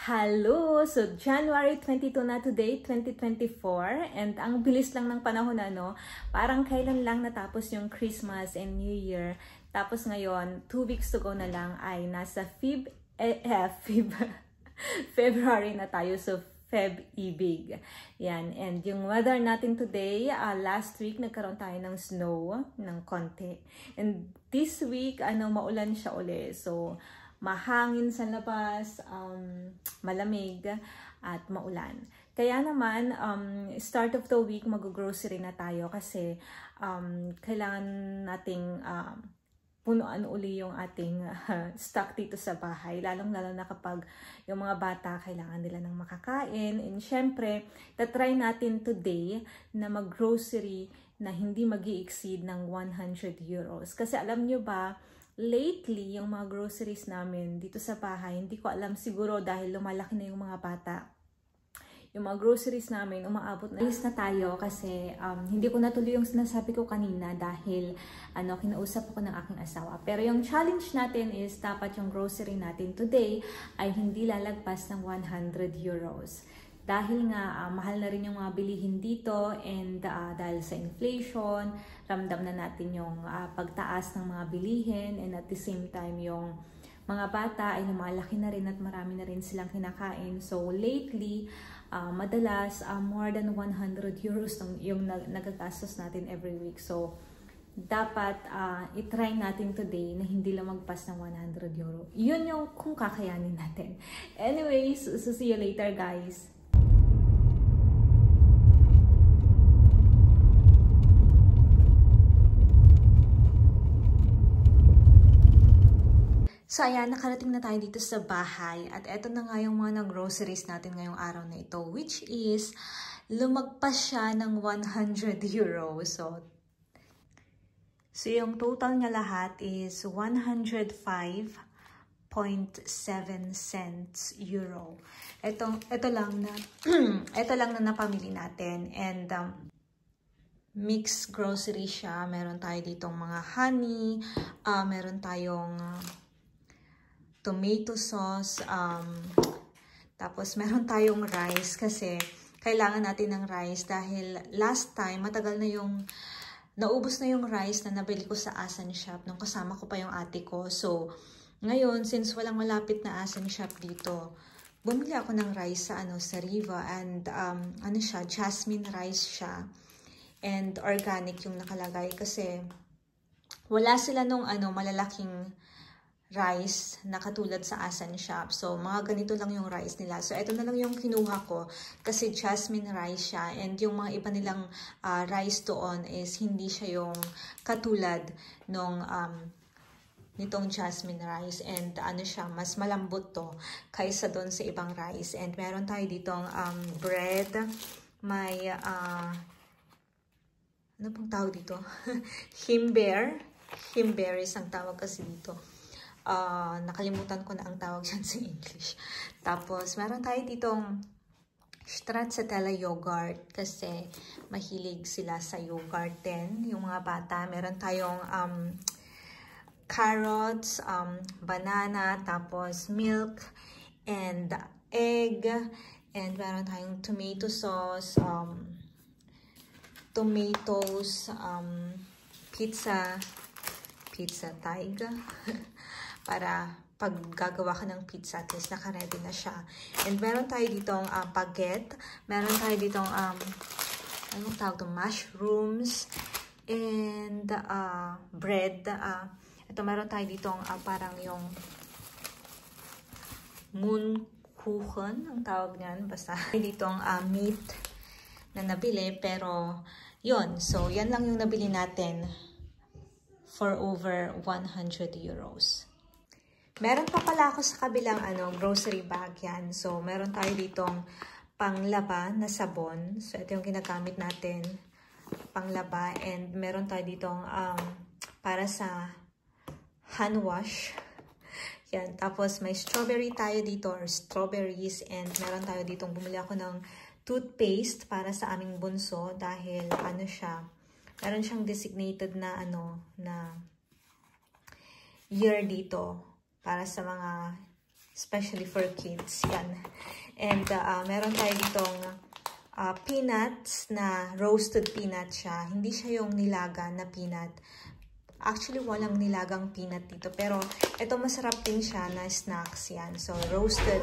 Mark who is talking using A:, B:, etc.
A: Hello! So, January 22 na today, 2024. And ang bilis lang ng panahon na, no? Parang kailan lang natapos yung Christmas and New Year. Tapos ngayon, 2 weeks to go na lang ay nasa February na tayo. So, Feb-ibig. Yan. And yung weather natin today, last week nagkaroon tayo ng snow ng konti. And this week, maulan siya uli. So, mahangin sa labas, malamig, at maulan. Kaya naman, start of the week, mag-grocery na tayo kasi kailangan nating punuan uli yung ating stock dito sa bahay. Lalong-lalo na kapag yung mga bata kailangan nila ng makakain. And syempre, tatry natin today na mag-grocery na hindi mag-i-exceed ng 100 euros. Kasi alam nyo ba, lately, yung mga groceries namin dito sa bahay, hindi ko alam siguro dahil lumalaki na yung mga bata. Yung mga groceries namin, umaabot na. Alis na tayo kasi hindi ko natuloy yung sinasabi ko kanina dahil kinausap ako ng aking asawa. Pero yung challenge natin is dapat yung grocery natin today ay hindi lalagpas ng 100 euros. Dahil nga mahal na rin yung mga bilihin dito and dahil sa inflation, ramdam na natin yung pagtaas ng mga bilihin and at the same time yung mga bata ay lumalaki na rin at marami na rin silang kinakain. So lately, madalas more than 100 euros yung nagagastos natin every week. So dapat itry natin today na hindi lang magpas ng 100 euro. Yun yung kung kakayanin natin. Anyways, so see you later guys. So ayan, nakarating na tayo dito sa bahay at eto na nga yung mga groceries natin ngayong araw na ito, which is lumagpas siya ng 100 euro. So yung total niya lahat is 105.7 cents euro. Ito lang na napamili natin and mixed grocery siya. Meron tayo ditong mga honey, meron tayong tomato sauce, tapos meron tayong rice kasi kailangan natin ng rice dahil last time matagal na naubos na yung rice na nabili ko sa Asan Shop nung kasama ko pa yung ate ko. So ngayon, since walang malapit na Asan Shop dito, bumili ako ng rice sa Riva and jasmine rice siya and organic yung nakalagay kasi wala sila nung malalaking rice na katulad sa Asan Shop. So, mga ganito lang yung rice nila. So, ito na lang yung kinuha ko kasi jasmine rice siya. And yung mga iba nilang rice doon is hindi siya yung katulad nung nitong jasmine rice. And siya, mas malambot to kaysa doon sa ibang rice. And meron tayo ditong bread. May, ano pong tawag dito? Himbeer. Himbeer is ang tawag kasi dito. Nakalimutan ko na ang tawag dyan sa English. Tapos, meron tayo ditong stracciatella yogurt kasi mahilig sila sa yogurt din, yung mga bata. Meron tayong carrots, banana, tapos milk, and egg, and meron tayong tomato sauce, tomatoes, pizza tiger. Para pag gagawa ka ng pizza, at least naka-ready na siya. And meron tayo ditong baguette. Meron tayo ditong, anong tawag ito? Mushrooms. And bread. Ito meron tayo ditong parang yung moonkuchen, ang tawag niyan. Basta ditong meat na nabili. Pero, yun. So, yan lang yung nabili natin for over 100 euros. Meron pa pala ako sa kabilang grocery bag yan. So, meron tayo ditong panglaba na sabon. So, ito yung ginagamit natin. Panglaba. And meron tayo ditong para sa hand wash. Yan. Tapos, may strawberry tayo dito or strawberries. And meron tayo ditong bumili ako ng toothpaste para sa aming bunso. Dahil siya, meron siyang designated na na year dito. Para sa mga especially for kids. Yan. And meron tayo ditong peanuts na roasted peanut siya. Hindi siya yung nilaga na peanut. Actually, walang nilagang peanut dito. Pero ito masarap din siya na snacks yan. So, roasted